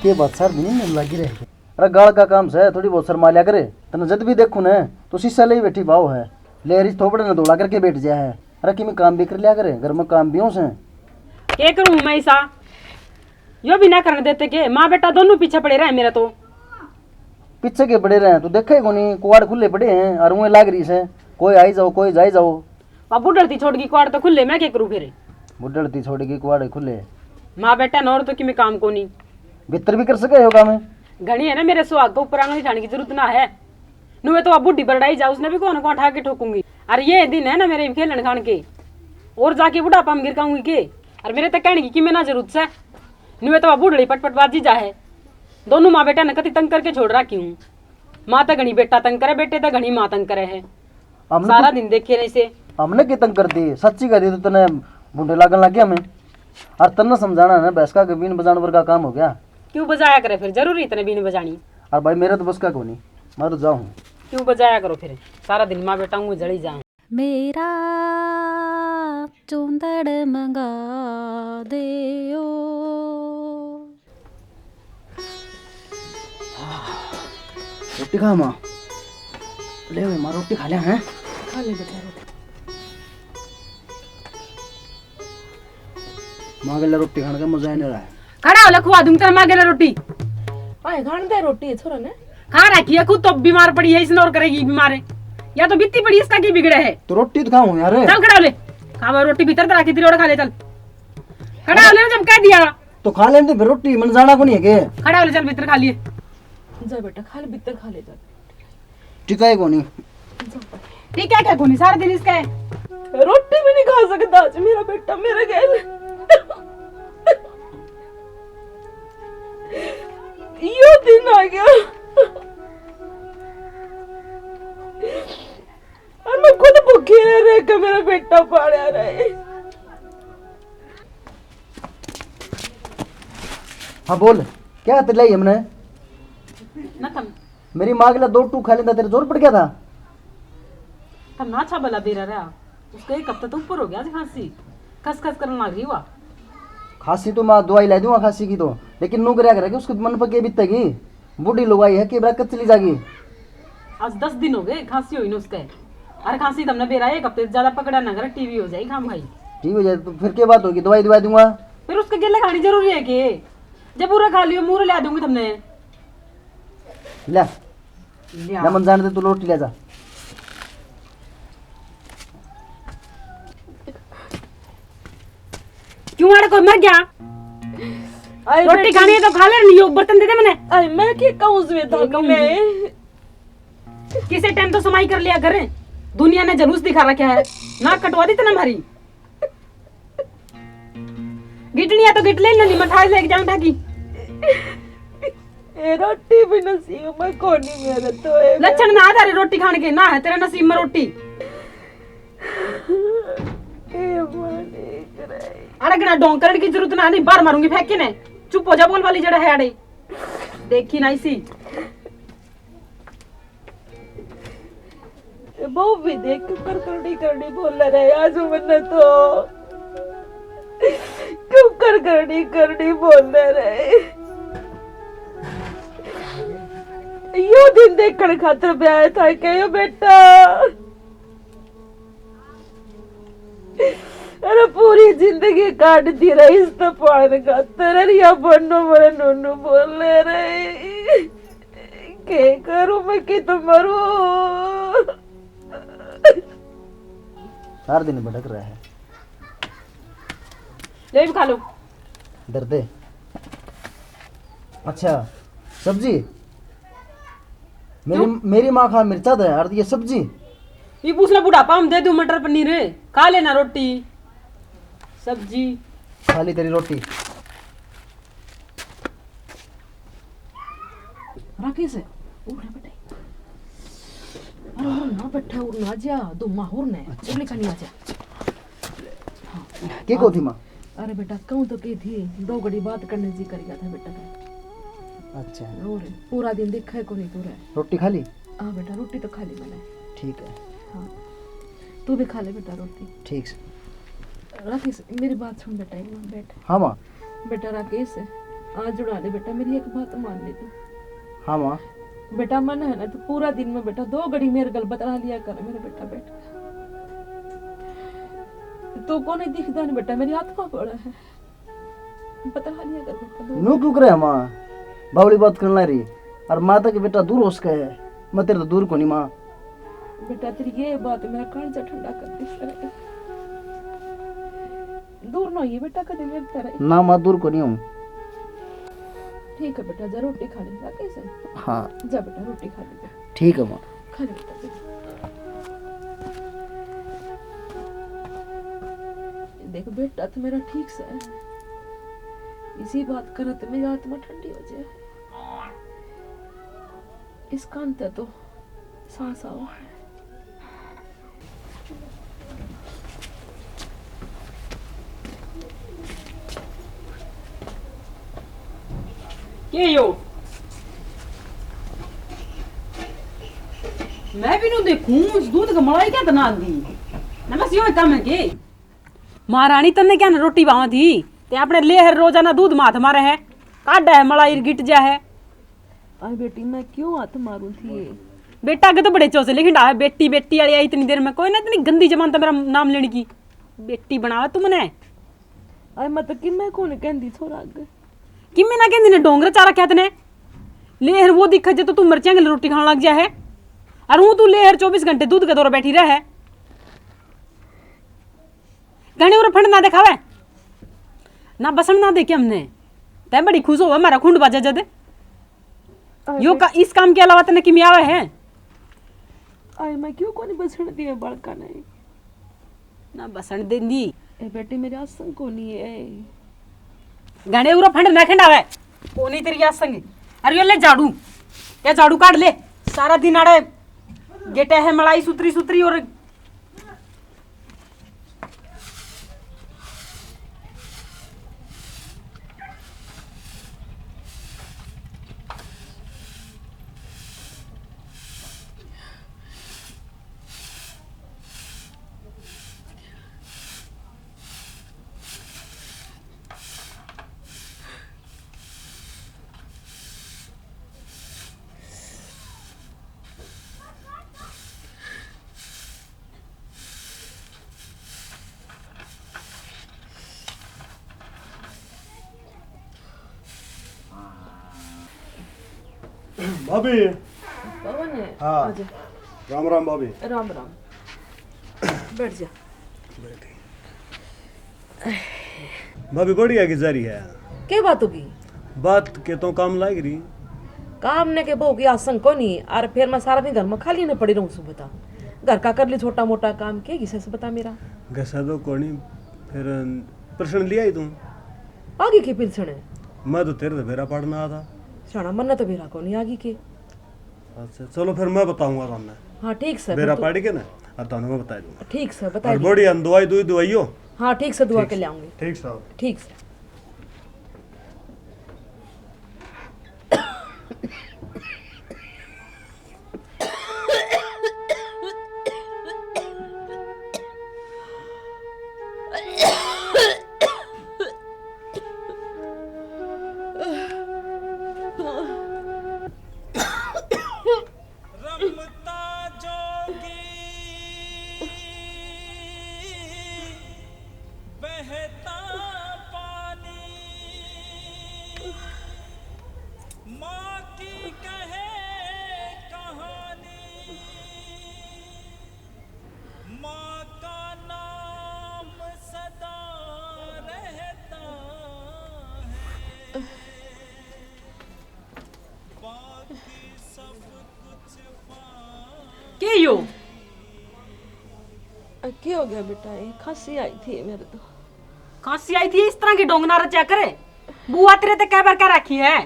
के बात सर नहीं लगी रहे। अरे गाल का काम से थोड़ी बहुत शर्मा लिया करे। तने जब भी देखू न तो शीशा ले ही बैठी भाव है, ले रिस थोपड़े न दौड़ा करके बैठ जाए है। अरे कि मैं काम भी कर लिया करे, घर में काम भी हो से। क्या करूं मैं ऐसा, यो भी ना करने देते के माँ बेटा दोनों पीछे पड़े रहे मेरा। तो पीछे के पड़े रहे तो देखे को नहीं, कुआड़ खुले पड़े हैं और वहीं लाग रही से, कोई आई जाओ कोई जाए जाओ। बाबू डरती छोड़ की कुआड़ तो खुले, मैं क्या करूं फिर। बुढ़ती छोड़ेगी कुआड़े खुले। माँ बेटा नौर तो कि मैं काम को नहीं भीतर भी कर सके हो काम है। घनी है ना मेरे सुहाग को ऊपर आंगली उठाने की जरूरत ना है। नुए तो अब बुढ़ी बरड़ाई जा, उसने भी कौन कौन उठा के ठोकूंगी। और ये दिन है ना मेरे खेलन खान के, और जाके बुढ़ापा में गिरकाऊंगी के। और मेरे तक कहने की मैं ना जरूरत से नुए तो अब बुढ़ड़ी पटपटबाजी जा है। दोनों माँ बेटा ने कति तंग करके छोड़ रखी हूँ। माँ तो घनी बेटा तंग करे, बेटे तो घनी माँ तंग करे है। सारा दिन देखे नहीं से हमने की तंग कर दी, सच्ची कर दी तो तने बूढ़े लागन लग गया हमें। और तन्ने समझाना है बस का बीन बजाने पर का काम हो गया। क्यों बजाया करे फिर, जरूरी इतने बीन बजानी। और भाई मेरे तो बस का को नहीं, मैं तो जाऊँ। क्यों बजाया करो फिर, सारा दिन माँ बेटा हूँ जड़ी जाऊँ। मेरा चूंदड़ मंगा दे ओ। रोटी खा माँ, ले माँ रोटी खा लिया है। खा ले बेटा रोटी। माँ गला रोटी खाने का मजा ही नहीं रहा है। खड़ा हो लखवा दूं तेरा माँ के लिए रोटी। आए खान दे रोटी है छोरा ने। खा रखी है खुद तो बीमार पड़ी है, इसने और करेगी बीमार है या तो बित्ती पड़ी इसका की बिगड़े है। तो रोटी तो खाऊं यार। चल खड़ा हो ले, खावा रोटी भीतर तरह की तेरी और खा ले। चल खड़ा हो ले, जब कह दिया तो खा लेते फिर रोटी, मन जाना को नहीं है के। खड़ा हो ले, चल भीतर खा लिए। जा बेटा खा ले, भीतर खा ले जा। टिकाए को नहीं। ठीक है क्या कोनी सारा दिन इसका है। रोटी भी नहीं खा सकता आज मेरा बेटा मेरे गैल। यो दिन आ गया और मैं खुद भूखी रह के मेरा बेटा पाड़ा रहे। हाँ बोल क्या तेरे लिए हमने ना तम मेरी माँ के लिए 2 टू खा लेता, तेरे जोर पड़ गया था। तम ना अच्छा भला बेरा रहा, उसका एक हफ्ता तो ऊपर हो गया खांसी, खस खस करने लग रही हुआ। खांसी तो मैं दवाई ला दूंगा खांसी की तो, लेकिन नू क्या करेगी उसके मन पर के बीतेगी। बूढ़ी लुगाई है कि बरकत चली जाएगी। आज 10 दिन हो गए खांसी हुई ना उसके। अरे खांसी तुमने बेरा एक हफ्ते ज्यादा पकड़ा ना कर, टीवी हो जाएगी खाम भाई। ठीक हो जाए तो फिर क्या बात होगी, दवाई दवा दूंगा। फिर उसके गिले खानी जरूरी है कि जब पूरा खा लियो मुंह ला दूंगी तुमने। ले ले मन जाने दे, तू रोटी ले जा। क्यों आड़े कोई मर गया? रोटी खानी है तो खा ले, नहीं बर्तन दे दे मैंने। अरे मैं क्या कहूँ मैं किसी टाइम तो समाई कर लिया करे, दुनिया ने जलूस दिखा रखा है। नाक कटवा दी तना हमारी। गिटनी है तो गिट ले, नहीं मठाई लेके जाऊं ढाकी। रोटी भी नसीब में कोनी मेरे तो है। लक्षण ना आधारे रोटी खाने के, ना है तेरे नसीब में रोटी। अरे गना डोंग करने की जरूरत ना, नहीं बार मारूंगी फेंक के ने। चुप हो जा, बोल वाली जड़ा है अड़े देखी ना इसी। बहु भी देख कर करनी बोल रहे आज मैंने तो क्यों करनी बोल रहे। यो दिन देखने खातर ब्याह था क्या बेटा। अरे पूरी जिंदगी काट दी रही इस तो पान खातर, या बनो मेरे नोनू बोल रहे। के करूं मैं कि तो मरूं। सारा दिन भटक रहा है। ले भी खा लो। डरते अच्छा सब्जी मेरी माँ खा मिर्चा था यार, ये सब्जी। ये पूछना बुढ़ापा हम दे दूं मटर पनीर, खा लेना रोटी सब्जी। खाली तेरी रोटी। राकेश उठ बेटा। अरे ना बैठा और ना जा दो माहौर ने चुगली खानी आजा। के को थी माँ? अरे बेटा कहूँ तो की थी, 2 घड़ी बात करने जी कर गया था बेटा का। अच्छा और पूरा दिन देखा है को नहीं पूरा। रोटी खा ली? हाँ बेटा रोटी तो खा ली मैंने। ठीक है। हाँ तू भी खा ले बेटा रोटी। ठीक है। राकेश मेरी बात सुन बेटा, एक मिनट बैठ। हाँ माँ। बेटा राकेश आज जुड़ा ले बेटा, मेरी एक बात मान ले तू। हाँ माँ। बेटा मन है ना, तो पूरा दिन में बेटा 2 घड़ी मेरे गल बतला लिया कर मेरे बेटा। बैठ तू को नहीं दिखता नहीं बेटा, मेरी आत्मा पड़ा है, बतला लिया कर बेटा। नू क्यों करे माँ, बावली बात करना रही। और माता के बेटा दूर हो सके है, मैं तेरे तो दूर को नहीं माँ। बेटा तेरी ये बात मेरा कांचा ठंडा कर दी सर। दूर ना ये बेटा, कदे मेरे तरह ना माँ, दूर को नहीं हूँ। ठीक है बेटा, जा रोटी खा ले, जा कैसे। हाँ जा बेटा रोटी खा ले, ठीक है माँ। खा ले बेटा। देख बेटा तो मेरा ठीक से है, इसी बात करे तो मेरी आत्मा ठंडी हो जाए। इस कान ते तो सांस आओ। के यो मैं भी नु देखूं उस दूध का मलाई क्या तना दी ना, बस यो काम है के महारानी तन्ने क्या न रोटी बावा थी ते आपने ले है रोजाना दूध माथ मारे है, काढ़ा है मलाई गिट जा है। अरे बेटी मैं क्यों हाथ मारूं थी। बेटा के तो बड़े चौसे लेकिन डा बेटी बेटी वाली आई इतनी देर में, कोई ना इतनी गंदी जबान तो मेरा नाम लेने की। बेटी बनावा तुमने। अरे मैं तो कि मैं कौन कहंदी थोड़ा आगे कि मैं ना कहंदी ने डोंगर चारा क्या तने लेहर वो दिखा जे तो तू मिर्चियां के रोटी खाने लग जा है। और हूं तू लेहर 24 घंटे दूध के दौरा बैठी रहे घने और फंड ना दिखावे ना बसन ना देखे हमने। तै बड़ी खुश हो हमारा खुंड बाजा जद यो का इस काम के अलावा तने किमी आवे है। अरे मैं क्यों कोनी बसण दिए बड़का नहीं ना बसन देंदी। ए बेटी मेरे आसन कोनी है। घने उरा फंड ना खंडावे कोनी तेरी याद संग। अरे यो ले झाड़ू, या झाड़ू काट ले, सारा दिन आड़े गेटे है मलाई सुतरी सुतरी। और भाभी। पवन है। हाँ। आजा। राम राम भाभी। राम राम। बैठ जा। भाभी बढ़िया की जारी है। क्या बात होगी। बात के तो काम लाग रही। काम ने के बहु की आसन को नहीं। और फिर मैं सारा दिन घर में खाली नहीं पड़ी रहूं। सुबह बता घर का कर ली छोटा मोटा काम के किसे से बता मेरा घसा तो कोनी फिर प्रश्न लिया ही तुम आगे के पिलसण है। मैं तो तेरे से बेरा पढ़ना था। शाना मन तो बेरा को नहीं आगे के। अच्छा चलो फिर मैं बताऊंगा तुमने। हाँ ठीक से बेरा पढ़ के ना और तुमने मैं बता दूंगा। ठीक से बता और बढ़िया दवाई दवाइयो। हाँ ठीक से दुआ के ले आऊंगी। ठीक साहब। ठीक से। के यो क्या हो गया बेटा। ये खांसी आई थी मेरे तो। खांसी आई थी इस तरह की डोंगना रचा करे बुआ तेरे ते कह बार क्या रखी है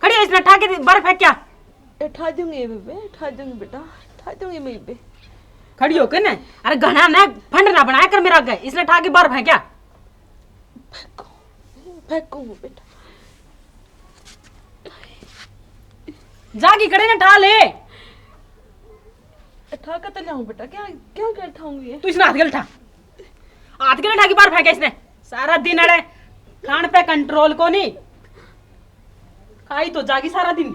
खड़ी है इसने ठाके बर्फ है क्या। ठा दूंगी बेबे ठा दूंगी बेटा ठा दूंगी मैं बे। खड़ी हो के ना। अरे घना ना फंड ना बनाया कर मेरा गए इसने ठाके बर्फ है क्या। फेंकूंगी बेटा। जागी खड़े ना ठा ले। ठा कर तो लाऊं बेटा। क्या क्या क्या ठाऊंगी। तू इसने हाथ के उठा हाथ के उठा के बार फेंका इसने सारा दिन अड़े खान पे कंट्रोल को नहीं। खाई तो जागी सारा दिन।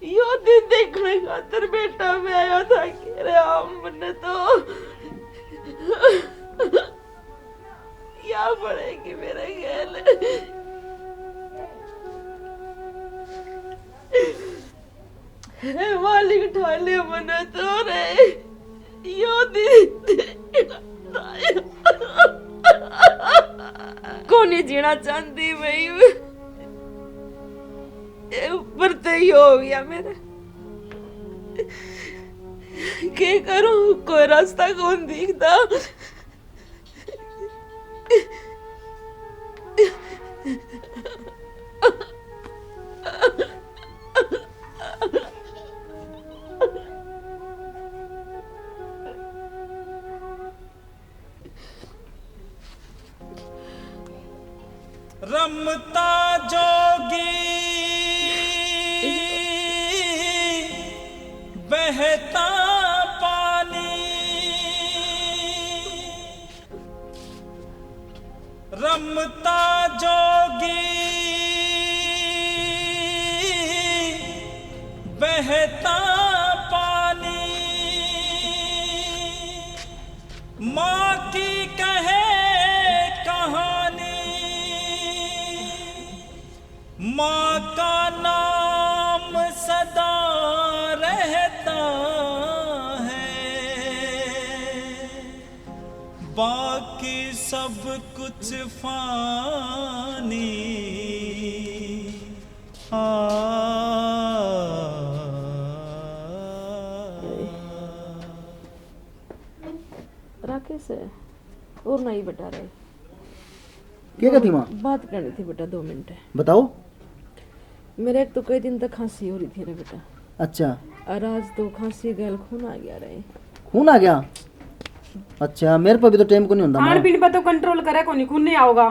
यो दिन देखने खातर बेटा मैं आया था कि राम ने तो या पड़ेगी मेरे खेल। मालिक ठाले मना तो रे यो कोनी जीना चाहती भाई ऊपर तो ही हो गया मेरा। क्या करूं कोई रास्ता कौन दिखता। रमता जोगी बहता पानी, रमता जोगी बहता पानी, माँ की कहे कहानी, माँ का नाम सदा रहता है, बाकी सब कुछ फानी। राकेश है और नहीं बेटा रहे। क्या कहती माँ? बात करनी थी बेटा 2 मिनट। बताओ। मेरे एक तो कई दिन तक खांसी हो रही थी रे बेटा। अच्छा। और आज तो खांसी गल खून आ गया रे। खून आ गया? अच्छा मेरे पर भी तो टाइम को नहीं होता खान माँ। पीन पर तो कंट्रोल करे को नहीं, खून नहीं आओगा।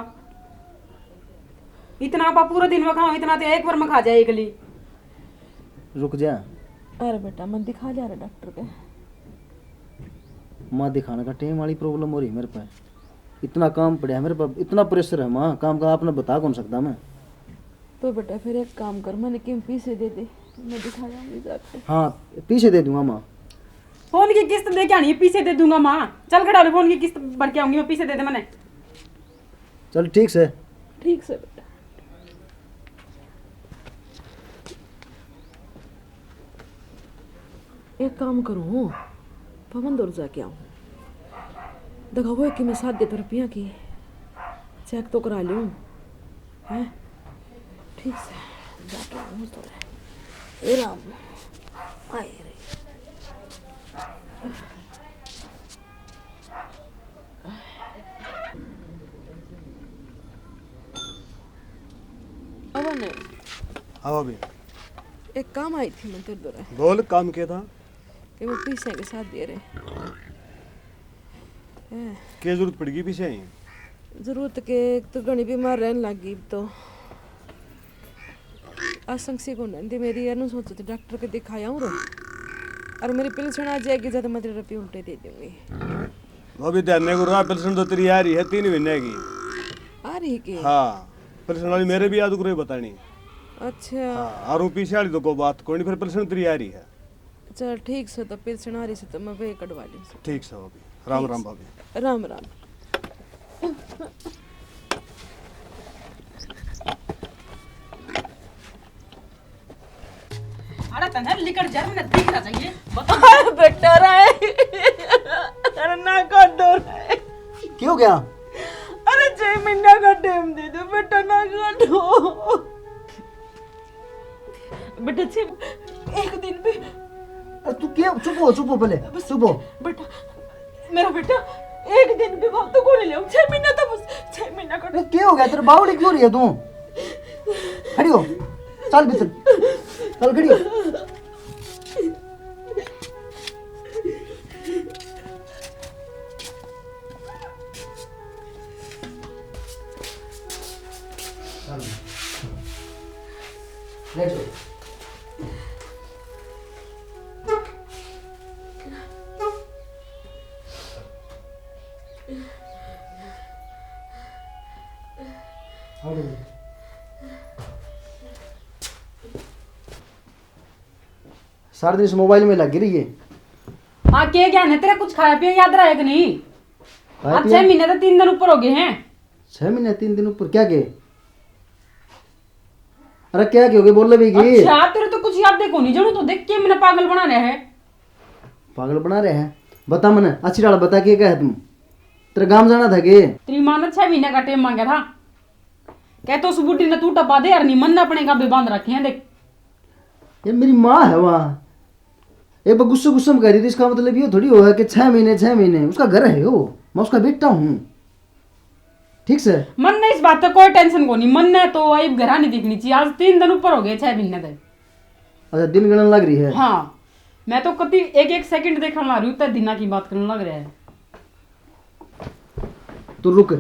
इतना आप पूरा दिन में खाओ, इतना तो एक बार में खा जाए अगली। रुक जा अरे बेटा मन दिखा जा रहा डॉक्टर के। माँ, दिखाने का टाइम वाली प्रॉब्लम हो रही है मेरे पे। इतना काम पड़ा है मेरे पास, इतना प्रेशर है माँ, काम का आपने बता कौन सकता मैं। तो बेटा फिर एक काम कर, मैंने किम पीसे दे दे, मैं दिखा जाऊंगी जाके। हाँ पीछे दे दूंगा माँ। फोन की किस्त दे के आनी है, पीछे दे दूंगा माँ। चल खड़ा फोन की किस्त भर के आऊंगी मैं, पीछे दे दे मैंने। चल ठीक से। ठीक से बेटा। एक काम करूँ, पवन दूर जाके आऊँ, दिखाओ कि मैं 7 दे रुपया की चेक तो करा लूँ हैं। ठीक से जाके आऊँ तो ए राम आए रे। पवन हाँ भाभी एक काम आई थी मैं तेरे दौरे बोल। काम क्या था? कि वो पीछे के साथ दे रहे क्या जरूरत पड़ेगी पीछे ही? जरूरत के तो घनी बीमार रहने लगी तो आशंसी को नंदी मेरी यार सोचो तो डॉक्टर के दिखाया हूँ और मेरी पेंशन आ जाएगी ज्यादा मैं 3 रुपये उल्टे दे दूंगी। भाभी ध्यान नहीं करो, पेंशन तो तेरी आ रही है 3 महीने की। आ रही के? हाँ पेंशन वाली मेरे भी याद करो बतानी। अच्छा हाँ और पीछे वाली तो कोई बात कोई नहीं, फिर पेंशन तेरी आ रही है। चल ठीक से, तो पेंशन आ रही से तो मैं वे कटवा ली। ठीक से भाभी। राम राम भाभी। राम राम। अरे तन्हे लिकड़ जा, मैंने दिखना चाहिए। बेटा रहा अरे ना कर दो रे। क्यों क्या? अरे 6 महीना का टाइम दे दो बेटा, ना कर दो बेटा। 1 दिन भी तू क्या? चुप हो पहले, चुप हो बेटा। मेरा बेटा 1 दिन भी वक्त को नहीं ले। 6 महीना तो बस 6 महीना का। अरे क्या हो गया तेरे? बावड़ी क्यों रही है तू? खड़ी हो, चल भीतर, चल खड़ी हो। लेट जाओ। सारा दिन इस मोबाइल में लगी रही है। हाँ के ज्ञान है तेरा, कुछ खाया पिया याद रहा है कि नहीं? खाया अब पिया? 6 महीने तो 3 दिन ऊपर हो गए हैं। 6 महीने 3 दिन ऊपर क्या के? अरे क्या के हो गए बोल भी की? अच्छा तेरे तो कुछ याद देखो नहीं, जनू तो देख के मैंने पागल बना रहे हैं। पागल बना रहे हैं? बता मने अच्छी डाल बता के क्या है तुम? तेरे गांव जाना था के? तेरी माँ ने 6 महीने का टाइम मांगा था। कहते उस बुढ़ी ने तू टपा दे यार, नहीं मन ने अपने का भी बांध रखे हैं देख। ये मेरी माँ है वहाँ, एक बार गुस्से गुस्से में कह रही थी, इसका मतलब ये थोड़ी होगा कि 6 महीने उसका घर है वो, मैं उसका बेटा हूँ, ठीक से? मन ने इस बात का कोई टेंशन को नहीं, मन ने तो आई घरा नहीं दिखनी चाहिए। आज 3 दिन ऊपर हो गए 6 महीने तक। अच्छा दिन गणन लग रही है? हाँ मैं तो कति एक सेकंड देखने लग रही हूँ, तब दिना की बात करने लग रहा है। तू रुक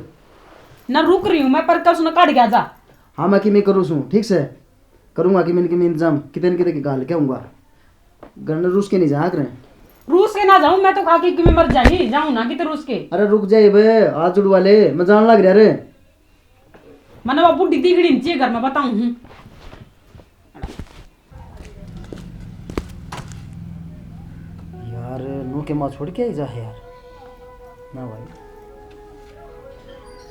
ना रुक रही हूँ मैं, पर कल उसने काट गया जा। हाँ मैं कि मैं करूँ सू, ठीक से करूँगा कि मैं इंतजाम कितने कितने की गाल क्या हूँगा, गणन रूस के नहीं जा करें। रूस के ना जाऊं मैं तो, खाके कि मैं मर जाई जाऊं ना कि रूस के। अरे रुक जाए बे, आज जुड़ वाले मैं जान लग रहा रे। मैंने वो बुढ़ी दिखड़ी नहीं चाहिए घर में, बताऊं हूँ। यार नू के माँ छोड़ के ही जा है यार ना भाई,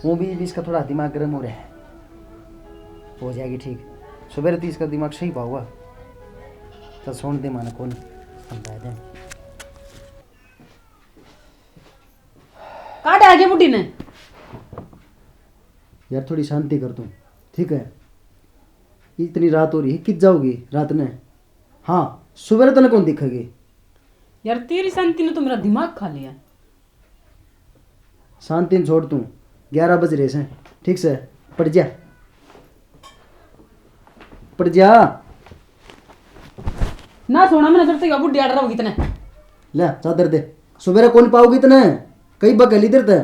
वो भी इसका थोड़ा दिमाग गर्म हो रहा है, हो जाएगी ठीक। सुबह रहती इसका दिमाग सही पाऊंगा, चल सोन दे माना कौन समझा दे। काट आगे बुढ़ी ने। यार थोड़ी शांति कर तुम, ठीक है? इतनी रात हो रही है, कित जाओगी रात ने? हाँ सुबह तने कौन दिखेगी? यार तेरी शांति ने तो मेरा दिमाग खा लिया। शांति छोड़ तू, 11 बज रहे हैं, ठीक से पड़ जा पड़ जा। ना सोना मैंने जब तक बुढ़ी आड़ रहा होगी इतने। ले चादर दे, सुबह कौन पाओगी इतने, कई बकली देर ते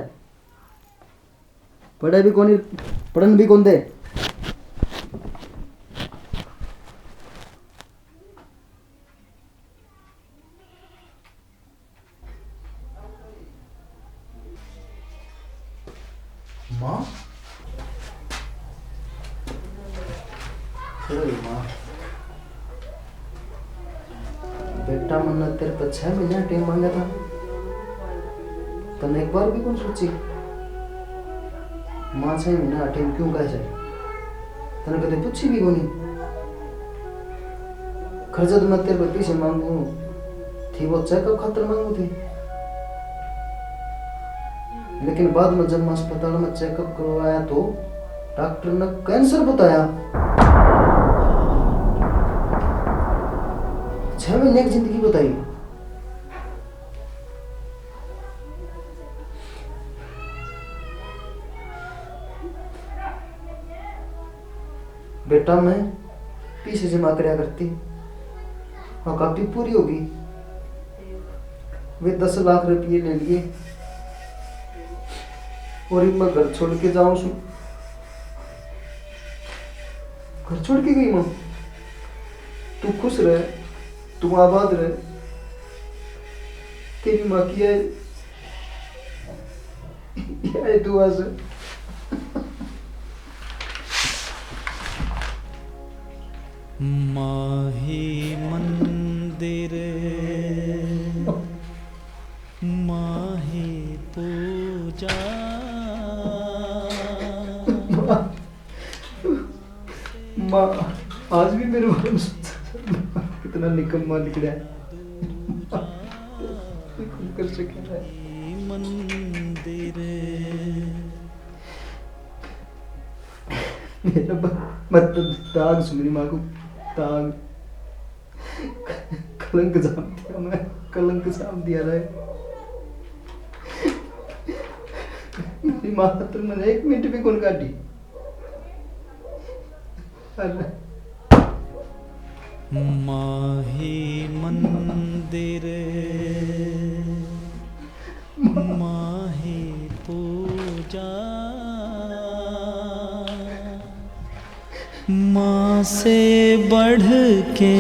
पढ़े भी कौन, पढ़न भी कौन दे। माँ माँ बेटा मन्ना तेरे पर 6 महीने टाइम मांगा था, तने एक बार भी कौन सोची? माँ 6 महीना टाइम क्यों कहे जाए, तने कदे पूछी भी कोनी। खर्चा तो मैं तेरे पर पीछे मांगू थी, वो चेकअप खातर मांगू थी, लेकिन बाद में जब मैं अस्पताल में चेकअप करवाया तो डॉक्टर ने कैंसर बताया। 6 महीने की जिंदगी बताई। बेटा मैं पीछे जमा करया करती, हाँ काफी पूरी होगी, वे 10 लाख रुपये ले लिए और मैं घर छोड़ के जाऊं सु, घर छोड़ के गई मां। तू खुश रहे, तू आबाद रहे, तेरी माँ की है दुआ से। माही मंदिर माही पूजा माँ आज भी मेरे बारे में कितना निकम्मा निकला है, कर सके है। मंदिर मेरा मतलब दाग सुन मेरी माँ को, दाग कलंक जाम दिया, मैं कलंक जाम दिया रहे। मेरी माँ तो मैंने 1 मिनट भी कौन काटी। माही मंदिर माही पूजा माँ से बढ़ के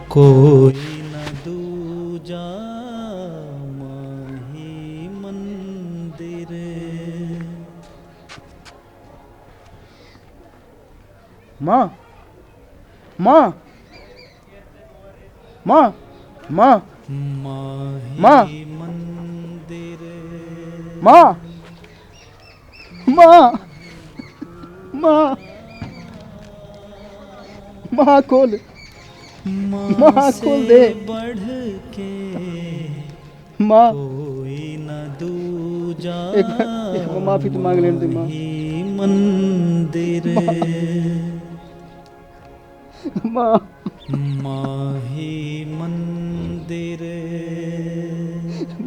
कोई न दूजा माही मंदिर। माँ माँ माँ माँ माही माँ मंदिर माँ माँ माँ माँ खोल माँ माँ से खोल दे बढ़ के माँ। कोई न दूजा एक माफी तो मांग लेने दे माँ। ही मंदिर माँ माही मंदिर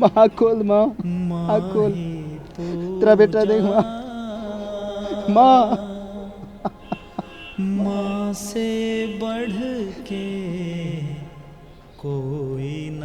माँ खोल माँ माँ खोल। माही तेरा बेटा देख माँ। माँ माँ से बढ़ के कोई न